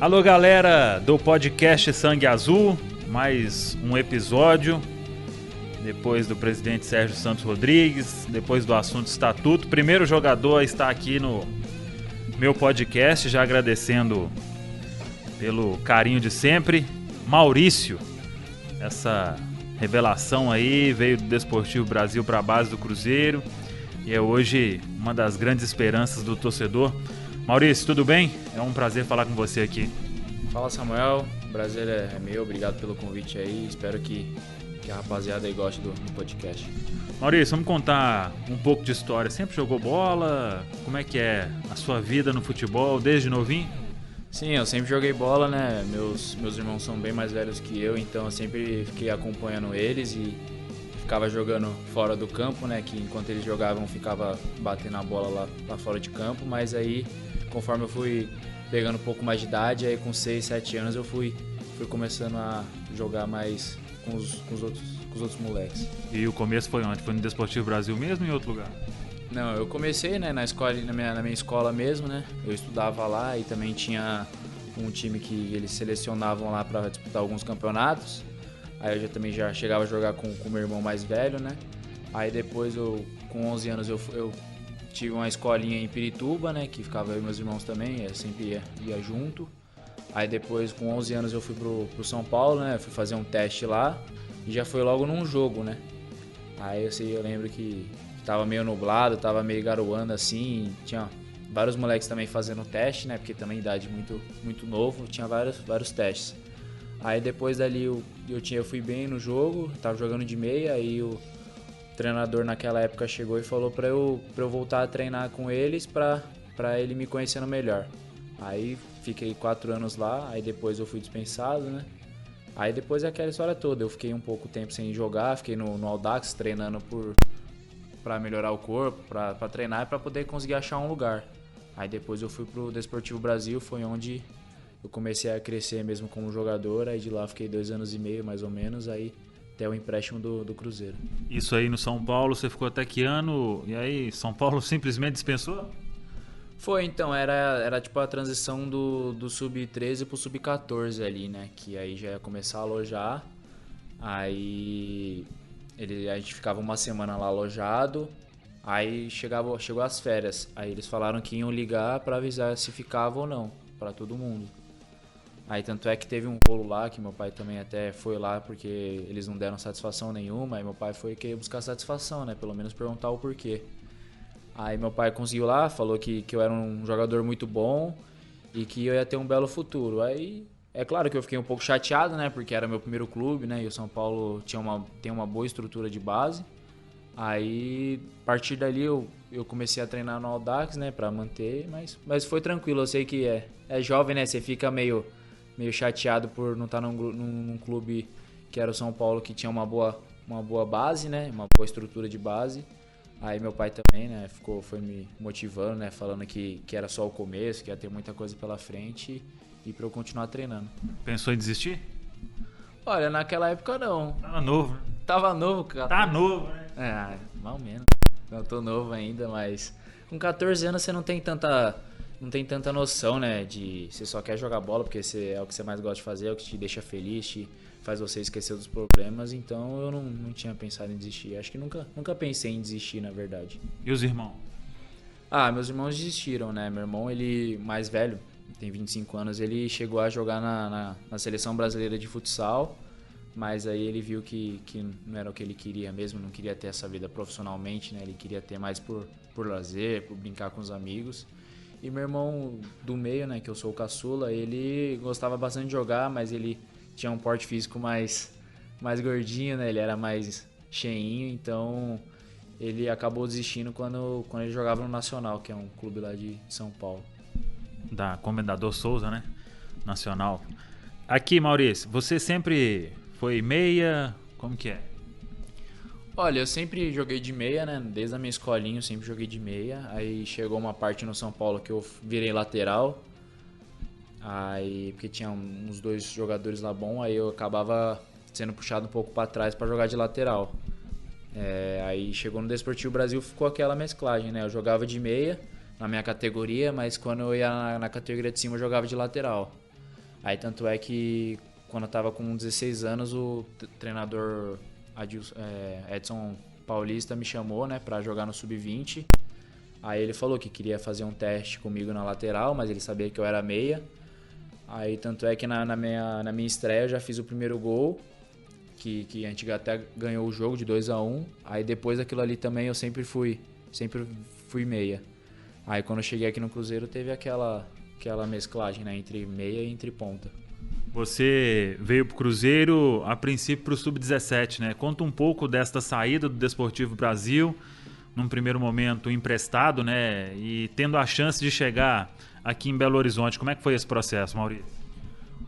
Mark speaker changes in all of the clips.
Speaker 1: Alô, galera do podcast Sangue Azul, mais um episódio, depois do presidente Sérgio Santos Rodrigues, depois do assunto estatuto. Primeiro jogador a estar aqui no meu podcast, já agradecendo pelo carinho de sempre, Maurício. Essa revelação aí veio do Desportivo Brasil para a base do Cruzeiro e é hoje uma das grandes esperanças do torcedor. Maurício, tudo bem? É um prazer falar com você aqui.
Speaker 2: Fala, Samuel, o prazer é meu, obrigado pelo convite aí, espero que a rapaziada aí goste do podcast.
Speaker 1: Maurício, vamos contar um pouco de história. Sempre jogou bola? Como é que é a sua vida no futebol desde novinho?
Speaker 2: Sim, eu sempre joguei bola, né? Meus irmãos são bem mais velhos que eu, então eu sempre fiquei acompanhando eles e ficava jogando fora do campo, né? Que enquanto eles jogavam, ficava batendo a bola lá fora de campo, mas aí, conforme eu fui pegando um pouco mais de idade, aí com 6, 7 anos eu fui começando a jogar mais com os outros moleques.
Speaker 1: E o começo foi onde? Foi no Desportivo Brasil mesmo ou em outro lugar?
Speaker 2: Não, eu comecei, né, na minha escola mesmo, né? Eu estudava lá e também tinha um time que eles selecionavam lá para disputar alguns campeonatos. Aí eu também já chegava a jogar com o meu irmão mais velho, né? Aí depois, com 11 anos, eu tive uma escolinha em Pirituba, né? Que ficava eu e meus irmãos também, eu sempre ia junto. Aí depois, com 11 anos, eu fui pro São Paulo, né? Fui fazer um teste lá e já foi logo num jogo, né? Aí eu lembro que tava meio nublado, tava meio garoando assim, tinha vários moleques também fazendo teste, né? Porque também idade muito, muito novo, tinha vários testes. Aí depois dali eu fui bem no jogo, tava jogando de meia, aí o treinador naquela época chegou e falou pra eu voltar a treinar com eles pra ele me conhecendo melhor. Aí fiquei 4 anos lá, aí depois eu fui dispensado, né? Aí depois é aquela história toda, eu fiquei um pouco tempo sem jogar, fiquei no Audax treinando pra melhorar o corpo, pra treinar e pra poder conseguir achar um lugar. Aí depois eu fui pro Desportivo Brasil, foi onde eu comecei a crescer mesmo como jogador, aí de lá fiquei 2 anos e meio mais ou menos, aí até o empréstimo do Cruzeiro.
Speaker 1: Isso aí no São Paulo, você ficou até que ano? E aí São Paulo simplesmente dispensou?
Speaker 2: Foi, então, era tipo a transição do Sub-13 pro Sub-14 ali, né, que aí já ia começar a alojar, aí a gente ficava uma semana lá alojado, aí chegou as férias, aí eles falaram que iam ligar pra avisar se ficava ou não, pra todo mundo. Aí tanto é que teve um rolo lá, que meu pai também até foi lá porque eles não deram satisfação nenhuma, aí meu pai foi querer buscar satisfação, né, pelo menos perguntar o porquê. Aí meu pai conseguiu lá, falou que eu era um jogador muito bom e que eu ia ter um belo futuro. Aí é claro que eu fiquei um pouco chateado, né? Porque era meu primeiro clube, né? E o São Paulo tem uma boa estrutura de base. Aí, a partir dali, eu comecei a treinar no Audax, né? Pra manter, mas foi tranquilo. Eu sei que é jovem, né? Você fica meio chateado por não estar num clube que era o São Paulo, que tinha uma boa base, né? Uma boa estrutura de base. Aí meu pai também, né? Foi me motivando, né? Falando que era só o começo, que ia ter muita coisa pela frente e pra eu continuar treinando.
Speaker 1: Pensou em desistir?
Speaker 2: Olha, naquela época não.
Speaker 1: Tava novo, né?
Speaker 2: Tava novo, cara.
Speaker 1: Tá novo, né?
Speaker 2: Mais ou menos. Não tô novo ainda, mas com 14 anos você não tem tanta noção, né? De você só quer jogar bola porque é o que você mais gosta de fazer, é o que te deixa feliz, te faz você esquecer dos problemas. Então eu não tinha pensado em desistir. Acho que nunca pensei em desistir, na verdade.
Speaker 1: E os irmãos?
Speaker 2: Meus irmãos desistiram, né? Meu irmão, ele mais velho, tem 25 anos, ele chegou a jogar na seleção brasileira de futsal, mas aí ele viu que não era o que ele queria mesmo, não queria ter essa vida profissionalmente, né? Ele queria ter mais por lazer, por brincar com os amigos. E meu irmão do meio, né, que eu sou o caçula, ele gostava bastante de jogar, mas ele tinha um porte físico mais gordinho, né? Ele era mais cheinho, então ele acabou desistindo quando ele jogava no Nacional, que é um clube lá de São Paulo.
Speaker 1: Da Comendador Souza, né? Nacional. Aqui, Maurício, você sempre foi meia? Como que é?
Speaker 2: Olha, eu sempre joguei de meia, né? Desde a minha escolinha eu sempre joguei de meia. Aí chegou uma parte no São Paulo que eu virei lateral. Aí, porque tinha uns 2 jogadores lá bons, aí eu acabava sendo puxado um pouco para trás para jogar de lateral. Aí chegou no Desportivo Brasil, ficou aquela mesclagem, né? Eu jogava de meia na minha categoria, mas quando eu ia na categoria de cima eu jogava de lateral. Aí tanto é que quando eu tava com 16 anos, o treinador Edson Paulista me chamou, né, para jogar no Sub-20. Aí ele falou que queria fazer um teste comigo na lateral, mas ele sabia que eu era meia. Aí tanto é que na minha estreia eu já fiz o primeiro gol, que a gente até ganhou o jogo de 2-1. Aí depois daquilo ali também eu sempre fui meia. Aí quando eu cheguei aqui no Cruzeiro teve aquela mesclagem, né, entre meia e entre ponta.
Speaker 1: Você veio para o Cruzeiro, a princípio para o Sub-17, né? Conta um pouco desta saída do Desportivo Brasil, num primeiro momento emprestado, né? E tendo a chance de chegar aqui em Belo Horizonte. Como é que foi esse processo, Maurício?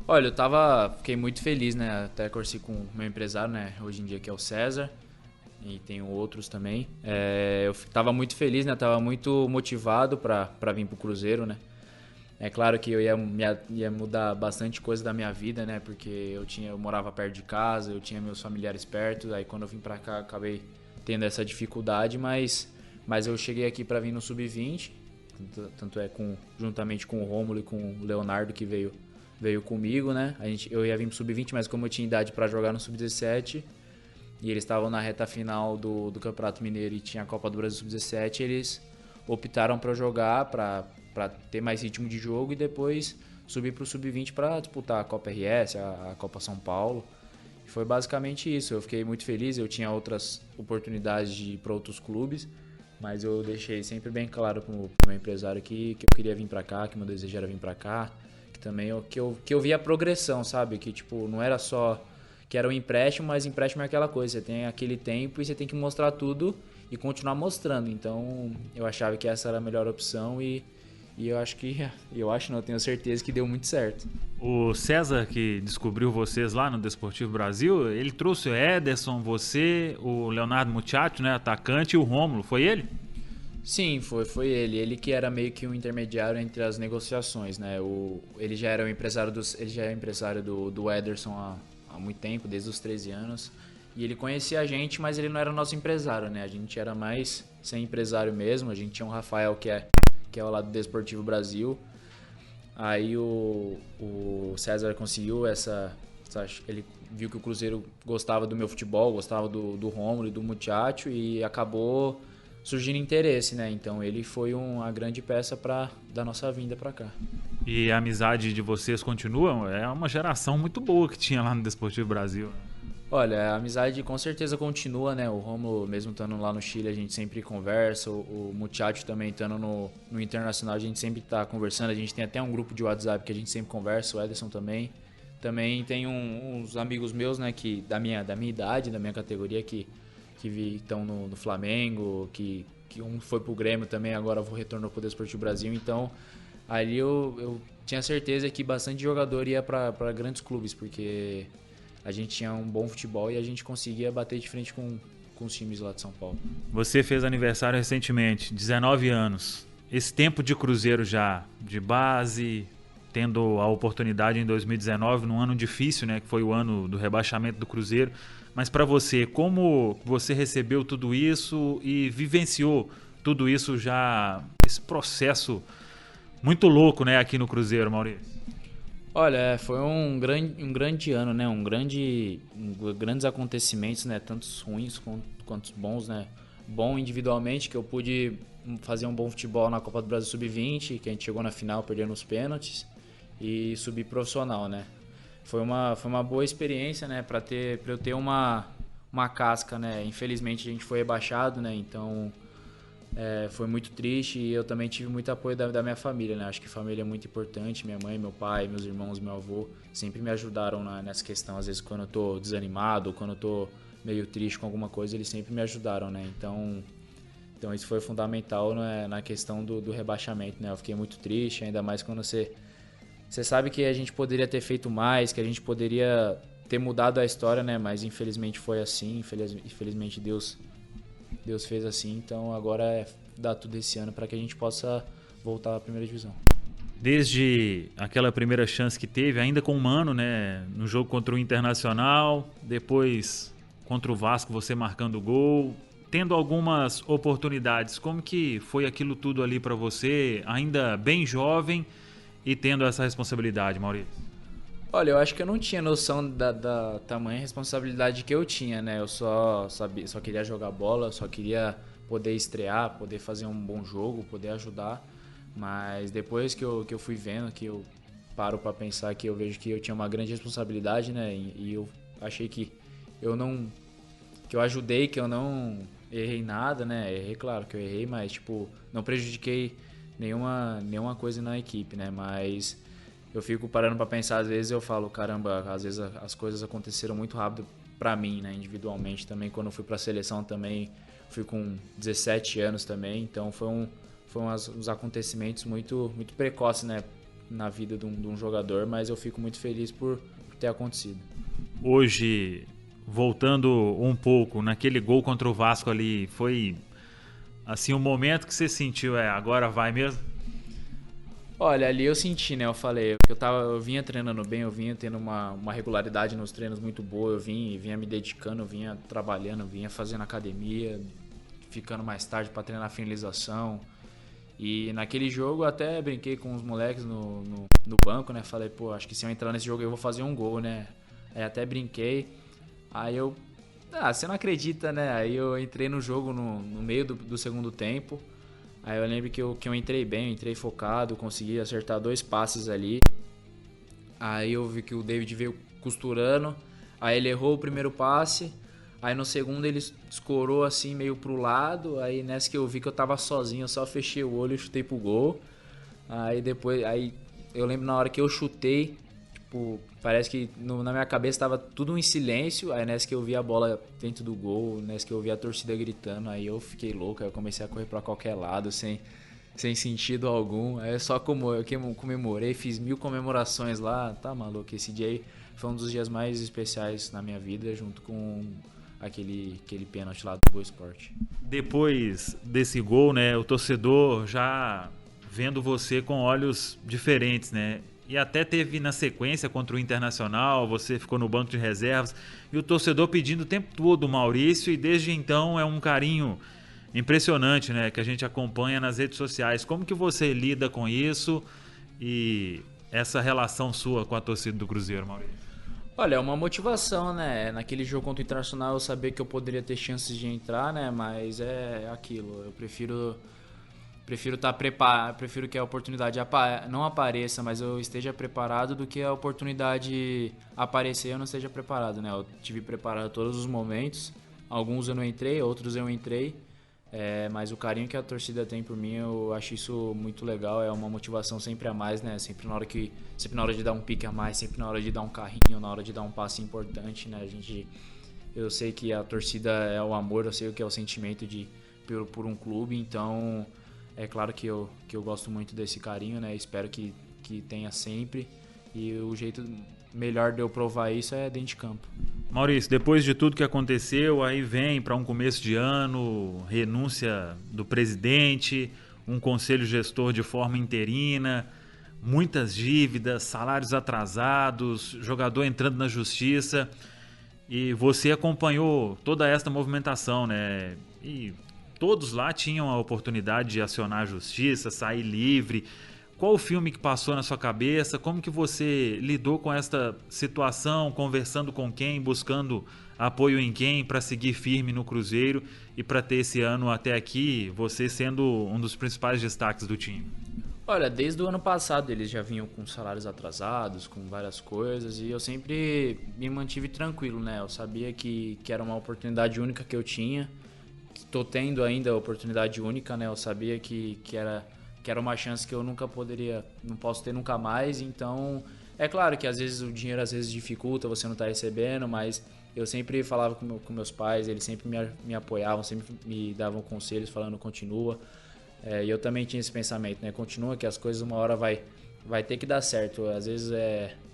Speaker 2: Olha, fiquei muito feliz, né? Até conversei com o meu empresário, né? Hoje em dia que é o César, e tenho outros também. Eu estava muito feliz, né? Tava muito motivado para vir para o Cruzeiro, né? É claro que eu ia mudar bastante coisa da minha vida, né? Porque eu morava perto de casa, eu tinha meus familiares perto. Aí quando eu vim pra cá, acabei tendo essa dificuldade, mas eu cheguei aqui para vir no Sub-20. Tanto é juntamente com o Rômulo e com o Leonardo, que veio comigo, né? Eu ia vir pro Sub-20, mas como eu tinha idade para jogar no Sub-17 e eles estavam na reta final do Campeonato Mineiro e tinha a Copa do Brasil Sub-17, eles optaram para jogar, para ter mais ritmo de jogo e depois subir para o Sub-20 para disputar a Copa RS, a Copa São Paulo. E foi basicamente isso. Eu fiquei muito feliz, eu tinha outras oportunidades de ir para outros clubes, mas eu deixei sempre bem claro para o meu empresário que eu queria vir para cá, que meu desejo era vir para cá, que também que eu via a progressão, sabe? Que tipo, não era só que era um empréstimo, mas empréstimo é aquela coisa, você tem aquele tempo e você tem que mostrar tudo e continuar mostrando. Então eu achava que essa era a melhor opção e eu tenho certeza que deu muito certo.
Speaker 1: O César, que descobriu vocês lá no Desportivo Brasil, ele trouxe o Ederson, você, o Leonardo Muchacho, né, atacante, e o Rômulo, foi ele?
Speaker 2: Sim, foi ele. Ele que era meio que um intermediário entre as negociações, né? Ele já era o empresário do Ederson há muito tempo, desde os 13 anos. E ele conhecia a gente, mas ele não era nosso empresário, né? A gente era mais sem empresário mesmo. A gente tinha o Rafael, que é o lado do Desportivo Brasil. Aí o César conseguiu ele viu que o Cruzeiro gostava do meu futebol, gostava do Rômulo e do Muchacho e acabou surgindo interesse, né? Então ele foi uma grande peça da nossa vinda para cá.
Speaker 1: E a amizade de vocês continua? É uma geração muito boa que tinha lá no Desportivo Brasil.
Speaker 2: Olha, a amizade com certeza continua, né? O Rômulo, mesmo estando lá no Chile, a gente sempre conversa. O Muchacho também estando no Internacional, a gente sempre está conversando. A gente tem até um grupo de WhatsApp que a gente sempre conversa. O Ederson também. Também tem uns amigos meus, né? Que da minha idade, da minha categoria, que estão no Flamengo, que um foi pro Grêmio também, agora retornou pro Desportivo Brasil. Então, ali eu tinha certeza que bastante jogador ia para grandes clubes, porque a gente tinha um bom futebol e a gente conseguia bater de frente com os times lá de São Paulo.
Speaker 1: Você fez aniversário recentemente, 19 anos. Esse tempo de Cruzeiro já, de base, tendo a oportunidade em 2019, num ano difícil, né, que foi o ano do rebaixamento do Cruzeiro. Mas para você, como você recebeu tudo isso e vivenciou tudo isso já, esse processo muito louco, né, aqui no Cruzeiro, Maurício?
Speaker 2: Olha, foi um grande ano, né? Grandes acontecimentos, né? Tantos ruins quanto bons, né? Bom individualmente, que eu pude fazer um bom futebol na Copa do Brasil Sub-20, que a gente chegou na final perdendo os pênaltis, e subir profissional, né? Foi uma boa experiência, né? Para eu ter uma casca, né? Infelizmente a gente foi rebaixado, né? Então foi muito triste e eu também tive muito apoio da minha família, né? Acho que família é muito importante. Minha mãe, meu pai, meus irmãos, meu avô sempre me ajudaram nessa questão. Às vezes quando eu tô desanimado, quando eu tô meio triste com alguma coisa, eles sempre me ajudaram, né? Então isso foi fundamental, né? Na questão do rebaixamento, né? Eu fiquei muito triste, ainda mais quando você sabe que a gente poderia ter feito mais, que a gente poderia ter mudado a história, né? Mas infelizmente foi assim, infelizmente Deus fez assim, então agora é dar tudo esse ano para que a gente possa voltar à primeira divisão.
Speaker 1: Desde aquela primeira chance que teve, ainda com o Mano, né, no jogo contra o Internacional, depois contra o Vasco você marcando gol, tendo algumas oportunidades, como que foi aquilo tudo ali para você, ainda bem jovem e tendo essa responsabilidade, Maurício?
Speaker 2: Olha, eu acho que eu não tinha noção da tamanha responsabilidade que eu tinha, né? Eu só queria jogar bola, só queria poder estrear, poder fazer um bom jogo, poder ajudar. Mas depois que eu fui vendo, que eu paro pra pensar, que eu vejo que eu tinha uma grande responsabilidade, né? E eu achei que eu não... que eu ajudei, que eu não errei nada, né? Errei, claro que eu errei, mas, tipo, não prejudiquei nenhuma coisa na equipe, né? Mas eu fico parando pra pensar, às vezes eu falo, caramba, às vezes as coisas aconteceram muito rápido pra mim, né? Individualmente também, quando eu fui pra seleção também, fui com 17 anos também, então foram uns acontecimentos muito precoces, né? Na vida de um jogador, mas eu fico muito feliz por ter acontecido.
Speaker 1: Hoje, voltando um pouco naquele gol contra o Vasco ali, foi assim um momento que você sentiu, agora vai mesmo?
Speaker 2: Olha, ali eu senti, né? Eu falei, eu vinha treinando bem, eu vinha tendo uma regularidade nos treinos muito boa, eu vinha me dedicando, eu vinha trabalhando, eu vinha fazendo academia, ficando mais tarde para treinar finalização. E naquele jogo eu até brinquei com os moleques no banco, né? Falei, pô, acho que se eu entrar nesse jogo eu vou fazer um gol, né? Aí até brinquei. Aí eu. Ah, você não acredita, né? Aí eu entrei no jogo no meio do segundo tempo. Aí eu lembro que eu entrei bem, eu entrei focado, consegui acertar 2 passes ali. Aí eu vi que o David veio costurando. Aí ele errou o primeiro passe. Aí no segundo ele escorou assim meio pro lado. Aí nessa que eu vi que eu tava sozinho, eu só fechei o olho e chutei pro gol. Aí depois, aí eu lembro na hora que eu chutei, tipo, parece que na minha cabeça tava tudo em silêncio. Aí nessa que eu vi a bola dentro do gol, nessa que eu vi a torcida gritando, aí eu fiquei louco, aí eu comecei a correr pra qualquer lado, sem sentido algum. Aí só como eu comemorei, fiz 1000 comemorações lá, tá maluco. Esse dia aí foi um dos dias mais especiais na minha vida, junto com aquele pênalti lá do Boa Esporte.
Speaker 1: Depois desse gol, né, o torcedor já vendo você com olhos diferentes, né? E até teve na sequência contra o Internacional, você ficou no banco de reservas, e o torcedor pedindo o tempo todo o Maurício, e desde então é um carinho impressionante, né, que a gente acompanha nas redes sociais. Como que você lida com isso e essa relação sua com a torcida do Cruzeiro, Maurício?
Speaker 2: Olha, é uma motivação, né? Naquele jogo contra o Internacional eu sabia que eu poderia ter chances de entrar, né? Mas é aquilo, eu prefiro estar preparado, prefiro que a oportunidade não apareça, mas eu esteja preparado, do que a oportunidade aparecer e eu não esteja preparado, né? Eu tive preparado todos os momentos, alguns eu não entrei, outros eu entrei, mas o carinho que a torcida tem por mim, eu acho isso muito legal, é uma motivação sempre a mais, né? Sempre na hora de dar um pique a mais, sempre na hora de dar um carrinho, na hora de dar um passe importante, né? Eu sei que a torcida é o amor, eu sei o que é o sentimento por um clube, então é claro que eu gosto muito desse carinho, né? Espero que tenha sempre. E o jeito melhor de eu provar isso é dentro de campo.
Speaker 1: Maurício, depois de tudo que aconteceu, aí vem para um começo de ano, renúncia do presidente, um conselho gestor de forma interina, muitas dívidas, salários atrasados, jogador entrando na justiça. E você acompanhou toda esta movimentação, né? E todos lá tinham a oportunidade de acionar a justiça, sair livre. Qual o filme que passou na sua cabeça? Como que você lidou com esta situação, conversando com quem, buscando apoio em quem para seguir firme no Cruzeiro e para ter esse ano até aqui, você sendo um dos principais destaques do time?
Speaker 2: Olha, desde o ano passado eles já vinham com salários atrasados, com várias coisas, e eu sempre me mantive tranquilo, né? Eu sabia que era uma oportunidade única que eu tinha, estou tendo ainda a oportunidade única, né? Eu sabia que era uma chance que eu não posso ter nunca mais, então é claro que às vezes o dinheiro às vezes dificulta, você não está recebendo, mas eu sempre falava com meus pais, eles sempre me apoiavam, sempre me davam conselhos falando continua, e eu também tinha esse pensamento, né? Continua que as coisas uma hora vai ter que dar certo, às vezes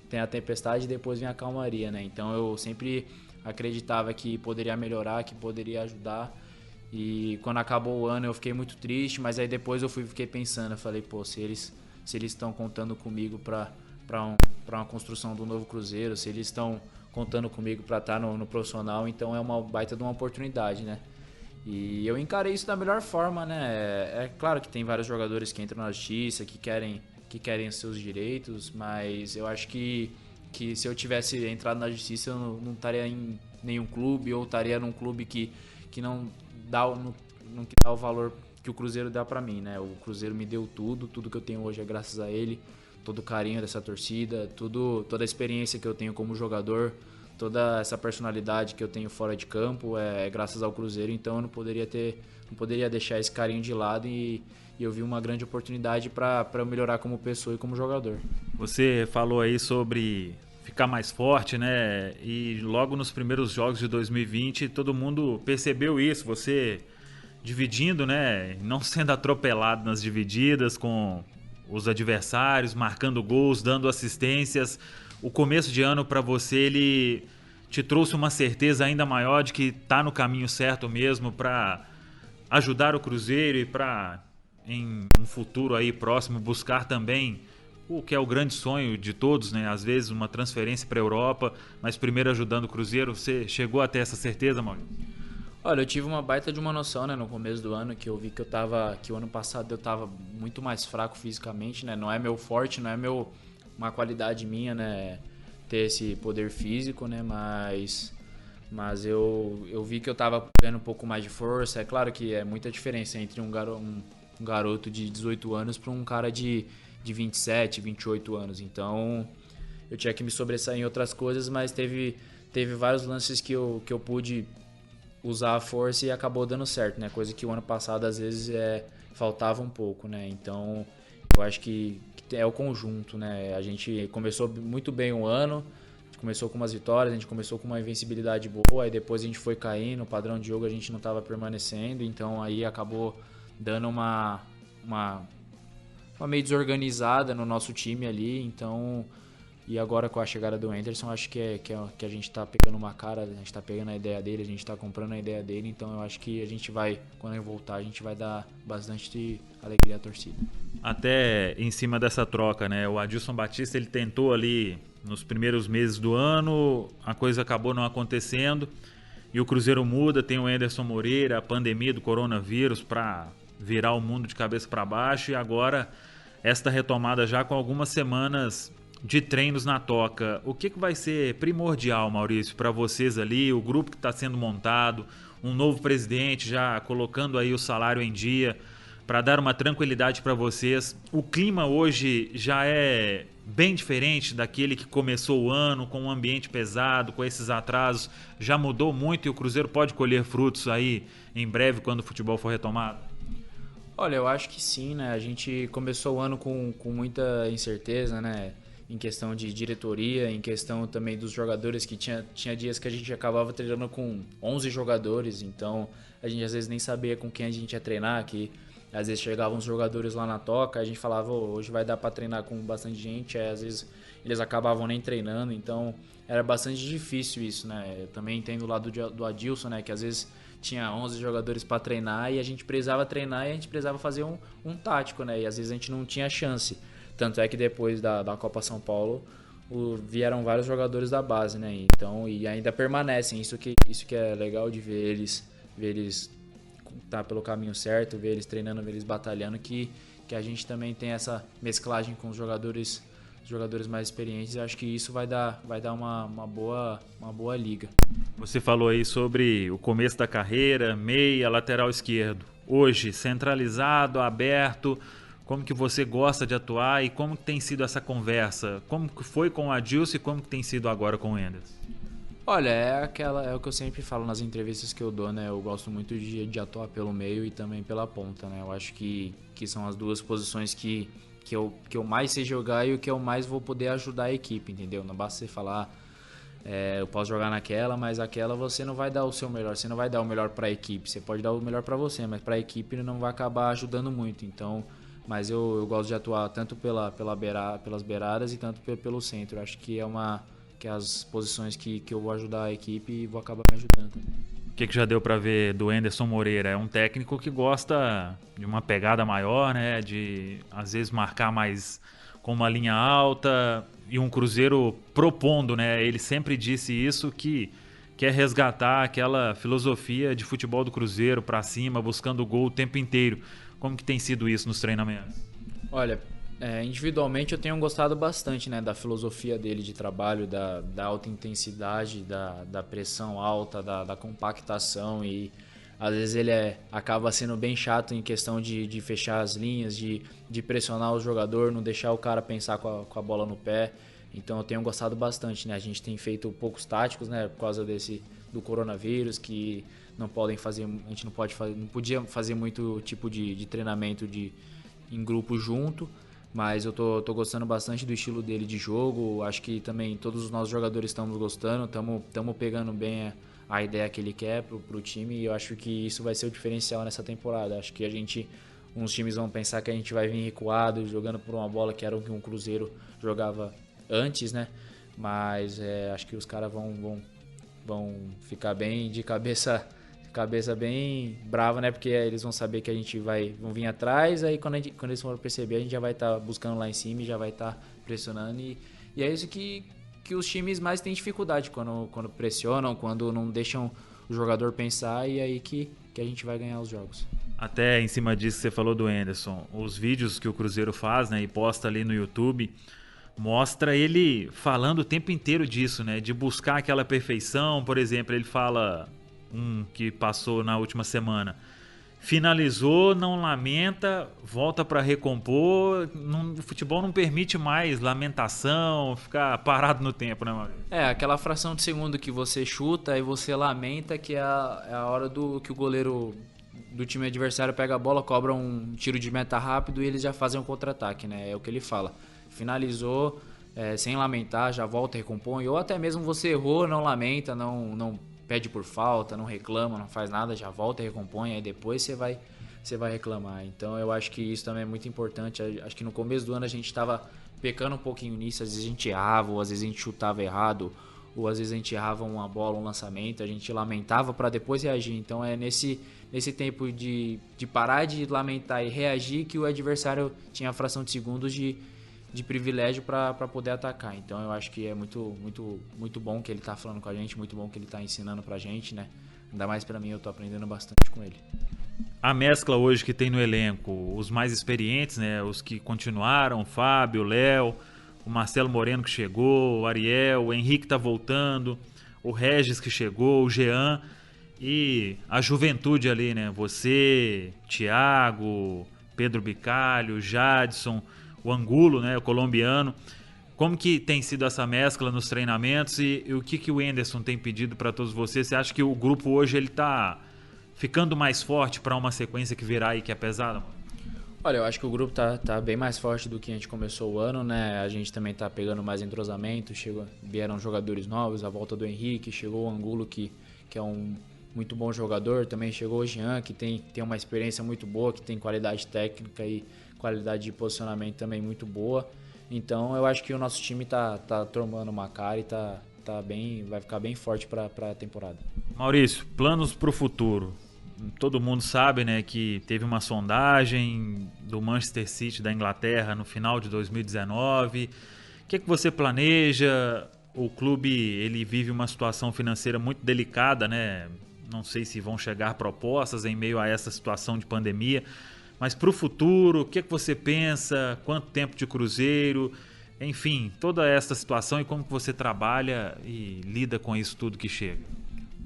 Speaker 2: tem a tempestade e depois vem a calmaria, né? Então eu sempre acreditava que poderia melhorar, que poderia ajudar. E quando acabou o ano eu fiquei muito triste, mas aí depois fiquei pensando, eu falei, pô, se eles estão contando comigo para uma construção do novo Cruzeiro, se eles estão contando comigo para estar no profissional, então é uma baita de uma oportunidade, né? E eu encarei isso da melhor forma, né? É claro que tem vários jogadores que entram na justiça, que querem os seus direitos, mas eu acho que que se eu tivesse entrado na justiça eu não estaria em nenhum clube, ou estaria num clube que não dá o valor que o Cruzeiro dá pra mim, né? O Cruzeiro me deu tudo que eu tenho hoje é graças a ele, todo o carinho dessa torcida, toda a experiência que eu tenho como jogador, toda essa personalidade que eu tenho fora de campo é graças ao Cruzeiro, então eu não poderia deixar esse carinho de lado e eu vi uma grande oportunidade para eu melhorar como pessoa e como jogador.
Speaker 1: Você falou aí sobre ficar mais forte, né? E logo nos primeiros jogos de 2020 todo mundo percebeu isso, você dividindo, né? Não sendo atropelado nas divididas com os adversários, marcando gols, dando assistências. O começo de ano para você, ele te trouxe uma certeza ainda maior de que está no caminho certo mesmo para ajudar o Cruzeiro e para, em um futuro aí próximo, buscar também o que é o grande sonho de todos, né? Às vezes uma transferência para a Europa, mas primeiro ajudando o Cruzeiro. Você chegou a ter essa certeza, Maurício?
Speaker 2: Olha, eu tive uma baita de uma noção, né, no começo do ano, que eu vi que o ano passado eu tava muito mais fraco fisicamente, né? Não é meu forte, não é uma qualidade minha, né, ter esse poder físico, né? Mas eu vi que eu tava ganhando um pouco mais de força. É claro que é muita diferença entre um garoto de 18 anos para um cara de 27, 28 anos. Então, eu tinha que me sobressair em outras coisas, mas teve vários lances que eu pude usar a força e acabou dando certo, né? Coisa que o ano passado às vezes faltava um pouco, né? Então eu acho que é o conjunto, né? A gente começou muito bem o ano, a gente começou com umas vitórias, a gente começou com uma invencibilidade boa, aí depois a gente foi caindo, o padrão de jogo a gente não estava permanecendo, então aí acabou dando uma meio desorganizada no nosso time ali, então. E agora com a chegada do Anderson, acho que a gente tá pegando uma cara, a gente tá pegando a ideia dele, a gente tá comprando a ideia dele, então eu acho que a gente vai, quando ele voltar, a gente vai dar bastante alegria à torcida.
Speaker 1: Até em cima dessa troca, né? O Adilson Batista, ele tentou ali nos primeiros meses do ano, a coisa acabou não acontecendo, e o Cruzeiro muda, tem o Anderson Moreira, a pandemia do coronavírus para virar o mundo de cabeça para baixo, e agora esta retomada já com algumas semanas de treinos na toca. O que vai ser primordial, Maurício, para vocês ali, o grupo que está sendo montado, um novo presidente já colocando aí o salário em dia, para dar uma tranquilidade para vocês? O clima hoje já é bem diferente daquele que começou o ano, com um ambiente pesado, com esses atrasos, já mudou muito e o Cruzeiro pode colher frutos aí em breve quando o futebol for retomado?
Speaker 2: Olha, eu acho que sim, né? A gente começou o ano com muita incerteza, né? Em questão de diretoria, em questão também dos jogadores, que tinha dias que a gente acabava treinando com 11 jogadores, então a gente às vezes nem sabia com quem a gente ia treinar, que às vezes chegavam os jogadores lá na toca, a gente falava, hoje vai dar para treinar com bastante gente, às vezes eles acabavam nem treinando, então era bastante difícil isso, né? Eu também entendo o lado do Adilson, né, que às vezes tinha 11 jogadores para treinar e a gente precisava treinar e a gente precisava fazer um tático, né? E às vezes a gente não tinha chance. Tanto é que depois da Copa São Paulo vieram vários jogadores da base, né? Então, e ainda permanecem. Isso que é legal de ver eles tá pelo caminho certo, ver eles treinando, ver eles batalhando, que a gente também tem essa mesclagem com os jogadores mais experientes. Eu acho que isso vai dar uma boa liga.
Speaker 1: Você falou aí sobre o começo da carreira, meia, lateral esquerdo. Hoje, centralizado, aberto, como que você gosta de atuar e como que tem sido essa conversa? Como que foi com o Adilson e como que tem sido agora com o Anderson?
Speaker 2: Olha, é o que eu sempre falo nas entrevistas que eu dou, né? Eu gosto muito de atuar pelo meio e também pela ponta, né? Eu acho que são as duas posições que eu mais sei jogar e o que eu mais vou poder ajudar a equipe, entendeu? Não basta você falar, eu posso jogar naquela, mas aquela você não vai dar o seu melhor, você não vai dar o melhor para a equipe. Você pode dar o melhor para você, mas para a equipe não vai acabar ajudando muito, então. Mas eu gosto de atuar tanto pelas beiradas e tanto pelo centro. Eu acho que que as posições que eu vou ajudar a equipe e vou acabar me ajudando também.
Speaker 1: O que já deu para ver do Anderson Moreira? É um técnico que gosta de uma pegada maior, né? De às vezes marcar mais com uma linha alta e um Cruzeiro propondo, né? Ele sempre disse isso, que quer resgatar aquela filosofia de futebol do Cruzeiro para cima, buscando o gol o tempo inteiro. Como que tem sido isso nos treinamentos?
Speaker 2: Olha, Individualmente eu tenho gostado bastante, né, da filosofia dele de trabalho, da alta intensidade, da pressão alta, da compactação, e às vezes ele acaba sendo bem chato em questão de fechar as linhas, de pressionar o jogador, não deixar o cara pensar com a bola no pé. Então eu tenho gostado bastante, né? A gente tem feito poucos táticos, né, por causa do coronavírus, que não podem fazer, a gente não podia fazer muito tipo de treinamento em grupo junto. Mas eu tô gostando bastante do estilo dele de jogo. Acho que também todos os nossos jogadores estamos gostando. Estamos pegando bem a ideia que ele quer pro time. E eu acho que isso vai ser o diferencial nessa temporada. Acho que uns times vão pensar que a gente vai vir recuado, jogando por uma bola que era o que um Cruzeiro jogava antes, né? Mas acho que os caras vão ficar bem de cabeça bem brava, né? Porque eles vão saber que a gente vão vir atrás, aí quando eles forem perceber, a gente já vai estar buscando lá em cima e já vai estar pressionando. E é isso que os times mais têm dificuldade, quando pressionam, quando não deixam o jogador pensar, e aí que a gente vai ganhar os jogos.
Speaker 1: Até em cima disso que você falou do Anderson, os vídeos que o Cruzeiro faz, né, e posta ali no YouTube, mostra ele falando o tempo inteiro disso, né, de buscar aquela perfeição. Por exemplo, ele fala que passou na última semana: finalizou, não lamenta, volta para recompor. O futebol não permite mais lamentação, ficar parado no tempo, né, Maurício?
Speaker 2: Aquela fração de segundo que você chuta e você lamenta, que é a hora que o goleiro do time adversário pega a bola, cobra um tiro de meta rápido e eles já fazem um contra-ataque, né? É o que ele fala. Finalizou, sem lamentar, já volta e recompõe. Ou até mesmo você errou, não lamenta, não pede por falta, não reclama, não faz nada, já volta e recompõe, aí depois você vai reclamar. Então eu acho que isso também é muito importante. Acho que no começo do ano a gente estava pecando um pouquinho nisso. Às vezes a gente errava, ou às vezes a gente chutava errado, ou às vezes a gente errava uma bola, um lançamento, a gente lamentava para depois reagir. Então é nesse tempo de parar de lamentar e reagir que o adversário tinha a fração de segundos de privilégio para poder atacar. Então eu acho que é muito, muito, muito bom que ele tá falando com a gente, muito bom que ele tá ensinando pra gente, né? Ainda mais pra mim, eu tô aprendendo bastante com ele.
Speaker 1: A mescla hoje que tem no elenco, os mais experientes, né, os que continuaram, o Fábio, o Léo, o Marcelo Moreno que chegou, o Ariel, o Henrique tá voltando, o Regis que chegou, o Jean, e a juventude ali, né? Você, Thiago, Pedro Bicalho, Jadson, o Angulo, né, o colombiano. Como que tem sido essa mescla nos treinamentos, e o que o Anderson tem pedido para todos vocês? Você acha que o grupo hoje ele tá ficando mais forte para uma sequência que virá aí, que é pesada?
Speaker 2: Olha, eu acho que o grupo tá bem mais forte do que a gente começou o ano, né? A gente também tá pegando mais entrosamento, vieram jogadores novos, a volta do Henrique, chegou o Angulo, que é um muito bom jogador, também chegou o Jean, que tem uma experiência muito boa, que tem qualidade técnica e qualidade de posicionamento também muito boa. Então eu acho que o nosso time tá tomando uma cara e vai ficar bem forte para a temporada.
Speaker 1: Maurício, planos para o futuro. Todo mundo sabe, né, que teve uma sondagem do Manchester City da Inglaterra no final de 2019. O que você planeja? O clube ele vive uma situação financeira muito delicada, né? Não sei se vão chegar propostas em meio a essa situação de pandemia. Mas para o futuro, o que você pensa? Quanto tempo de Cruzeiro? Enfim, toda essa situação e como que você trabalha e lida com isso tudo que chega.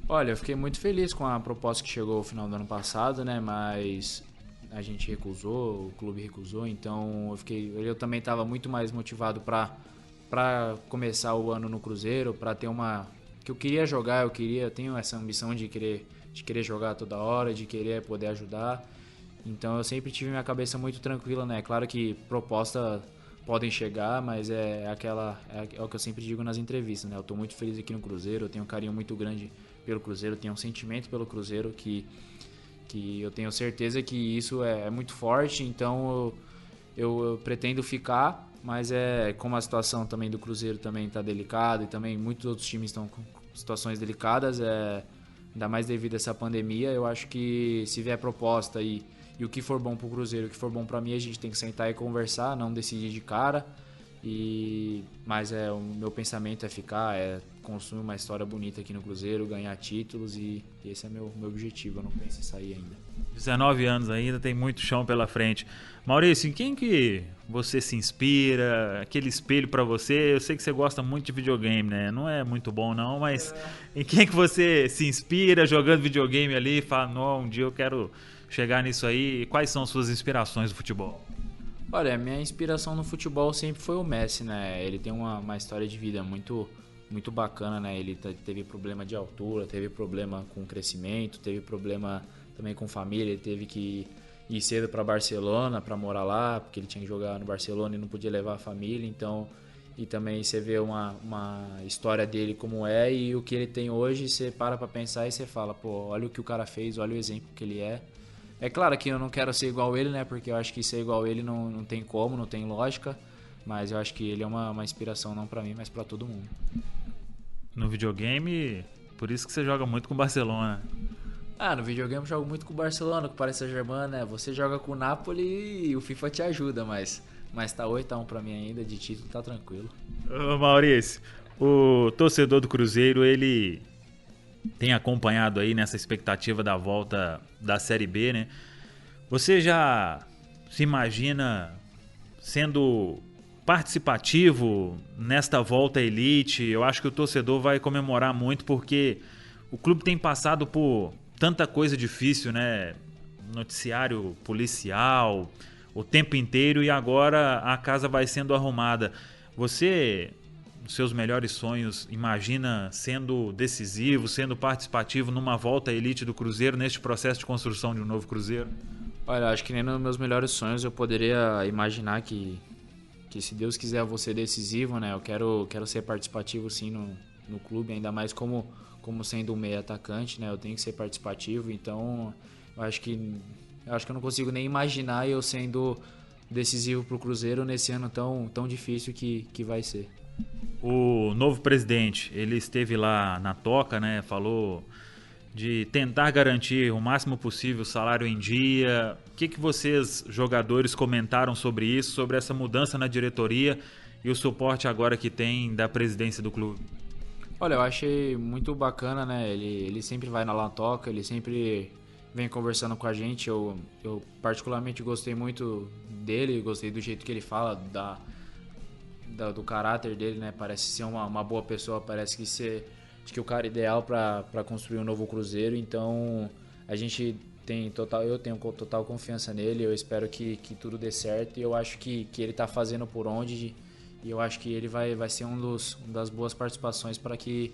Speaker 2: Olha, eu fiquei muito feliz com a proposta que chegou no final do ano passado, né? Mas a gente recusou, o clube recusou, então eu também estava muito mais motivado para começar o ano no Cruzeiro, para ter que eu queria jogar, eu tenho essa ambição de querer jogar toda hora, de querer poder ajudar. Então eu sempre tive minha cabeça muito tranquila, né? Claro que propostas podem chegar, mas é o que eu sempre digo nas entrevistas, né? Eu estou muito feliz aqui no Cruzeiro, eu tenho um carinho muito grande pelo Cruzeiro, tenho um sentimento pelo Cruzeiro que eu tenho certeza que isso é muito forte, então eu pretendo ficar, mas como a situação também do Cruzeiro também está delicada e também muitos outros times estão com situações delicadas, ainda mais devido a essa pandemia, eu acho que se vier proposta e o que for bom pro Cruzeiro, o que for bom pra mim, a gente tem que sentar e conversar, não decidir de cara. Mas o meu pensamento é ficar, construir uma história bonita aqui no Cruzeiro, ganhar títulos e esse é meu objetivo, eu não penso em sair ainda.
Speaker 1: 19 anos ainda, tem muito chão pela frente. Maurício, em quem que você se inspira? Aquele espelho pra você? Eu sei que você gosta muito de videogame, né? Não é muito bom não, mas em quem que você se inspira jogando videogame ali e fala, não, um dia eu quero chegar nisso aí? E quais são suas inspirações do futebol?
Speaker 2: Olha, a minha inspiração no futebol sempre foi o Messi, né? Ele tem uma história de vida muito bacana, né? Ele teve problema de altura, teve problema com crescimento, teve problema também com família, ele teve que ir cedo para Barcelona para morar lá, porque ele tinha que jogar no Barcelona e não podia levar a família, então... E também você vê uma história dele como é e o que ele tem hoje, você para pra pensar e você fala, pô, olha o que o cara fez, olha o exemplo que ele é. É claro que eu não quero ser igual ele, né? Porque eu acho que ser igual ele não tem como, não tem lógica. Mas eu acho que ele é uma inspiração não pra mim, mas pra todo mundo.
Speaker 1: No videogame, por isso que você joga muito com o Barcelona.
Speaker 2: No videogame eu jogo muito com o Barcelona, com o Paris Saint-Germain, né? Você joga com o Napoli e o FIFA te ajuda, mas tá 8-1 pra mim ainda, de título tá tranquilo.
Speaker 1: Ô Maurício, o torcedor do Cruzeiro, ele tem acompanhado aí nessa expectativa da volta da Série B, né? Você já se imagina sendo participativo nesta volta à elite? Eu acho que o torcedor vai comemorar muito porque o clube tem passado por tanta coisa difícil, né? Noticiário policial, o tempo inteiro, e agora a casa vai sendo arrumada. Você, nos seus melhores sonhos, imagina sendo decisivo, sendo participativo numa volta à elite do Cruzeiro, neste processo de construção de um novo Cruzeiro?
Speaker 2: Olha, acho que nem nos meus melhores sonhos eu poderia imaginar que se Deus quiser eu vou ser decisivo, né? Eu quero ser participativo sim no clube, ainda mais como sendo um meio atacante, né? Eu tenho que ser participativo, então eu acho que eu não consigo nem imaginar eu sendo decisivo pro Cruzeiro nesse ano tão difícil que vai ser.
Speaker 1: O novo presidente, ele esteve lá na toca, né? Falou de tentar garantir o máximo possível o salário em dia. O que vocês, jogadores, comentaram sobre isso, sobre essa mudança na diretoria e o suporte agora que tem da presidência do clube?
Speaker 2: Olha, eu achei muito bacana, né? Ele sempre vai na Latoca, ele sempre vem conversando com a gente. Eu particularmente gostei muito dele, gostei do jeito que ele fala, do caráter dele, né? Parece ser uma boa pessoa, parece acho que o cara ideal para construir um novo Cruzeiro. Então eu tenho total confiança nele, eu espero que tudo dê certo e eu acho que ele está fazendo por onde, e eu acho que ele vai ser uma das boas participações para que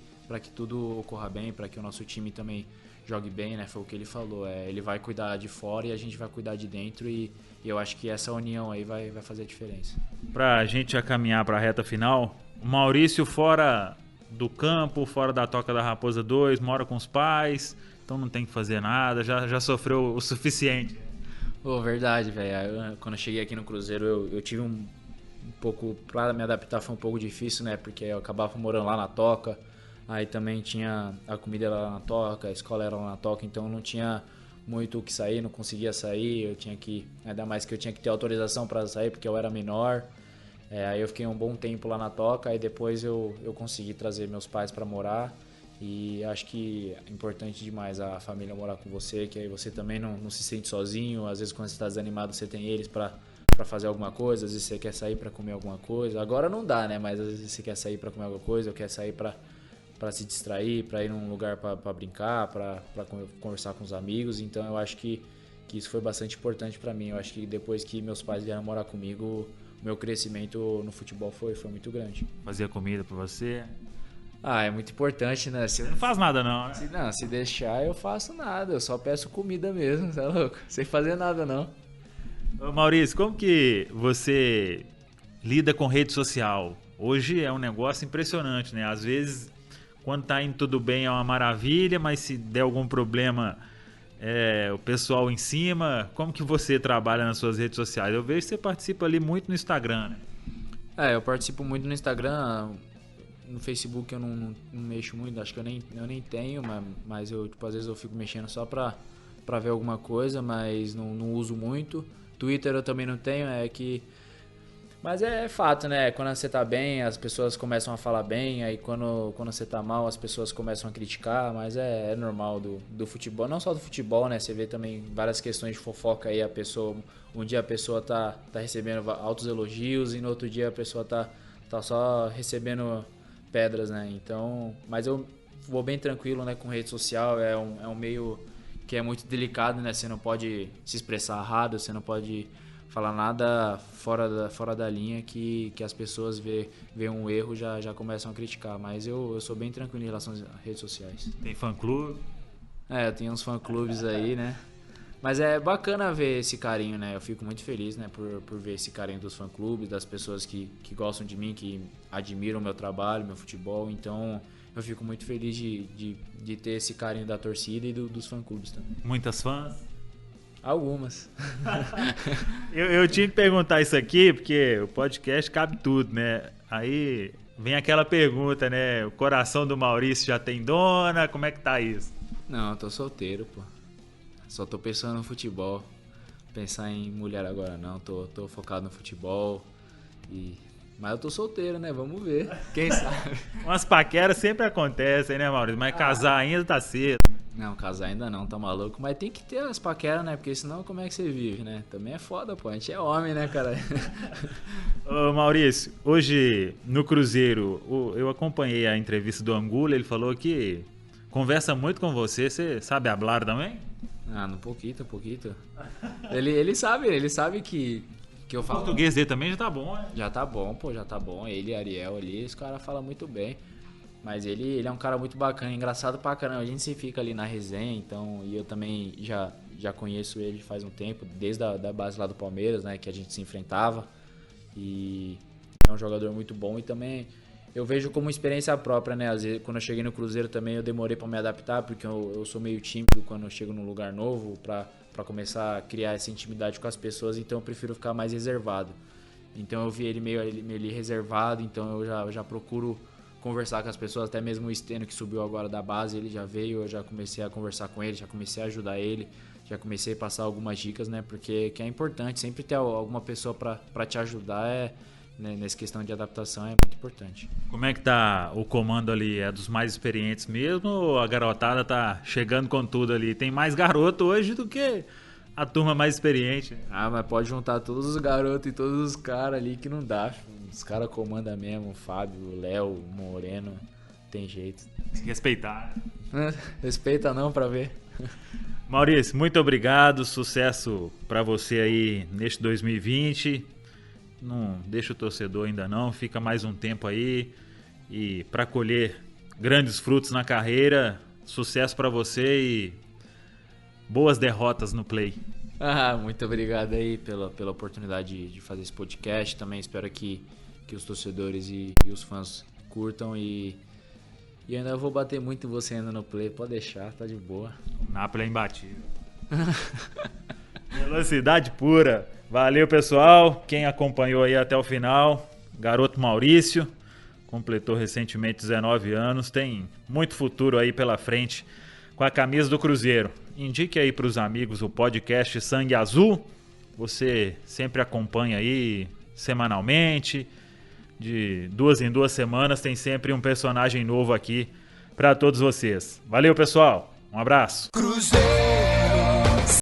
Speaker 2: tudo ocorra bem, para que o nosso time também jogue bem, né? Foi o que ele falou, ele vai cuidar de fora e a gente vai cuidar de dentro, e eu acho que essa união aí vai fazer a diferença.
Speaker 1: Para a gente já caminhar para a reta final, o Maurício fora do campo, fora da Toca da Raposa 2, mora com os pais, então não tem que fazer nada, já sofreu o suficiente.
Speaker 2: Verdade, velho. Quando eu cheguei aqui no Cruzeiro, eu tive um pouco, para me adaptar foi um pouco difícil, né? Porque eu acabava morando lá na Toca, aí também tinha a comida lá na Toca, a escola era lá na Toca, então não tinha muito o que sair, não conseguia sair, ainda mais que eu tinha que ter autorização para sair porque eu era menor. Aí eu fiquei um bom tempo lá na Toca, aí depois eu consegui trazer meus pais para morar, e acho que é importante demais a família morar com você, que aí você também não se sente sozinho. Às vezes quando você está desanimado você tem eles para fazer alguma coisa, às vezes você quer sair para comer alguma coisa, agora não dá, né? Mas às vezes você quer sair para comer alguma coisa, ou quer sair para se distrair, para ir num lugar para brincar, para conversar com os amigos. Então eu acho que isso foi bastante importante para mim. Eu acho que depois que meus pais vieram morar comigo, meu crescimento no futebol foi muito grande.
Speaker 1: Fazia comida pra você?
Speaker 2: É muito importante, né?
Speaker 1: Você não faz nada não, né?
Speaker 2: Se deixar eu faço nada, eu só peço comida mesmo, tá louco? Sem fazer nada não.
Speaker 1: Ô Maurício, como que você lida com rede social? Hoje é um negócio impressionante, né? Às vezes, quando tá indo tudo bem é uma maravilha, mas se der algum problema, o pessoal em cima. Como que você trabalha nas suas redes sociais? Eu vejo que você participa ali muito no Instagram, né?
Speaker 2: Eu participo muito no Instagram. No Facebook eu não mexo muito, acho que eu nem tenho, mas eu, às vezes eu fico mexendo só pra ver alguma coisa, mas não uso muito. Twitter eu também não tenho, Mas é fato, né? Quando você tá bem, as pessoas começam a falar bem, aí quando você tá mal, as pessoas começam a criticar, mas é normal do futebol, não só do futebol, né? Você vê também várias questões de fofoca aí, um dia a pessoa tá recebendo altos elogios e no outro dia a pessoa tá só recebendo pedras, né? Então, mas eu vou bem tranquilo, né, com rede social, é um meio que é muito delicado, né? Você não pode se expressar errado, você não pode falar nada fora da linha que as pessoas vê um erro já começam a criticar. Mas eu sou bem tranquilo em relação às redes sociais.
Speaker 1: Tem fã-clube?
Speaker 2: Eu tenho uns fã-clubes aí, né? Mas é bacana ver esse carinho, né? Eu fico muito feliz, né, por ver esse carinho dos fã-clubes, das pessoas que gostam de mim, que admiram o meu trabalho, meu futebol. Então eu fico muito feliz de ter esse carinho da torcida e dos fã-clubes também.
Speaker 1: Muitas fãs?
Speaker 2: Algumas.
Speaker 1: eu tinha que perguntar isso aqui, porque o podcast cabe tudo, né? Aí vem aquela pergunta, né? O coração do Maurício já tem dona? Como é que tá isso?
Speaker 2: Não, eu tô solteiro, pô. Só tô pensando no futebol. Pensar em mulher agora não. Tô focado no futebol. Mas eu tô solteiro, né? Vamos ver. Quem sabe?
Speaker 1: Umas paqueras sempre acontecem, né, Maurício? Mas casar ainda tá cedo.
Speaker 2: Não, casar ainda não, tá maluco. Mas tem que ter as paqueras, né? Porque senão como é que você vive, né? Também é foda, pô. A gente é homem, né, cara?
Speaker 1: Ô, Maurício, hoje no Cruzeiro, eu acompanhei a entrevista do Angulo, ele falou que conversa muito com você. Você sabe hablar também?
Speaker 2: No pouquinho. Ele sabe que eu falo.
Speaker 1: O português dele também já tá bom, né?
Speaker 2: Já tá bom, pô, já tá bom. Ele e Ariel ali, os caras falam muito bem. Mas ele é um cara muito bacana, engraçado pra caramba. A gente se fica ali na resenha, então, e eu também já conheço ele faz um tempo, desde a base lá do Palmeiras, né, que a gente se enfrentava. E é um jogador muito bom e também eu vejo como experiência própria, né? Às vezes, quando eu cheguei no Cruzeiro também eu demorei pra me adaptar, porque eu sou meio tímido quando eu chego num lugar novo, pra começar a criar essa intimidade com as pessoas, então eu prefiro ficar mais reservado. Então eu vi ele meio ali reservado, então eu já procuro conversar com as pessoas, até mesmo o Steno que subiu agora da base, ele já veio, eu já comecei a conversar com ele, já comecei a ajudar ele, já comecei a passar algumas dicas, né, porque que é importante, sempre ter alguma pessoa para te ajudar, né, nessa questão de adaptação é muito importante.
Speaker 1: Como é que tá o comando ali? É dos mais experientes mesmo ou a garotada tá chegando com tudo ali? Tem mais garoto hoje do que a turma mais experiente.
Speaker 2: Mas pode juntar todos os garotos e todos os caras ali que não dá. Os caras comandam mesmo, o Fábio, o Léo, o Moreno, tem jeito.
Speaker 1: Se respeitar.
Speaker 2: Respeita não pra ver.
Speaker 1: Maurício, muito obrigado, sucesso pra você aí neste 2020. Não deixa o torcedor ainda não, fica mais um tempo aí e pra colher grandes frutos na carreira, sucesso pra você e boas derrotas no play.
Speaker 2: Muito obrigado aí pela oportunidade de fazer esse podcast. Também espero que os torcedores e os fãs curtam e ainda vou bater muito em você ainda no play. Pode deixar, tá de boa.
Speaker 1: O Napoli é imbatível. Velocidade pura. Valeu, pessoal. Quem acompanhou aí até o final, garoto Maurício, completou recentemente 19 anos, tem muito futuro aí pela frente com a camisa do Cruzeiro. Indique aí para os amigos o podcast Sangue Azul. Você sempre acompanha aí semanalmente. De 2 em 2 semanas tem sempre um personagem novo aqui para todos vocês. Valeu, pessoal. Um abraço.
Speaker 3: Cruzeiro.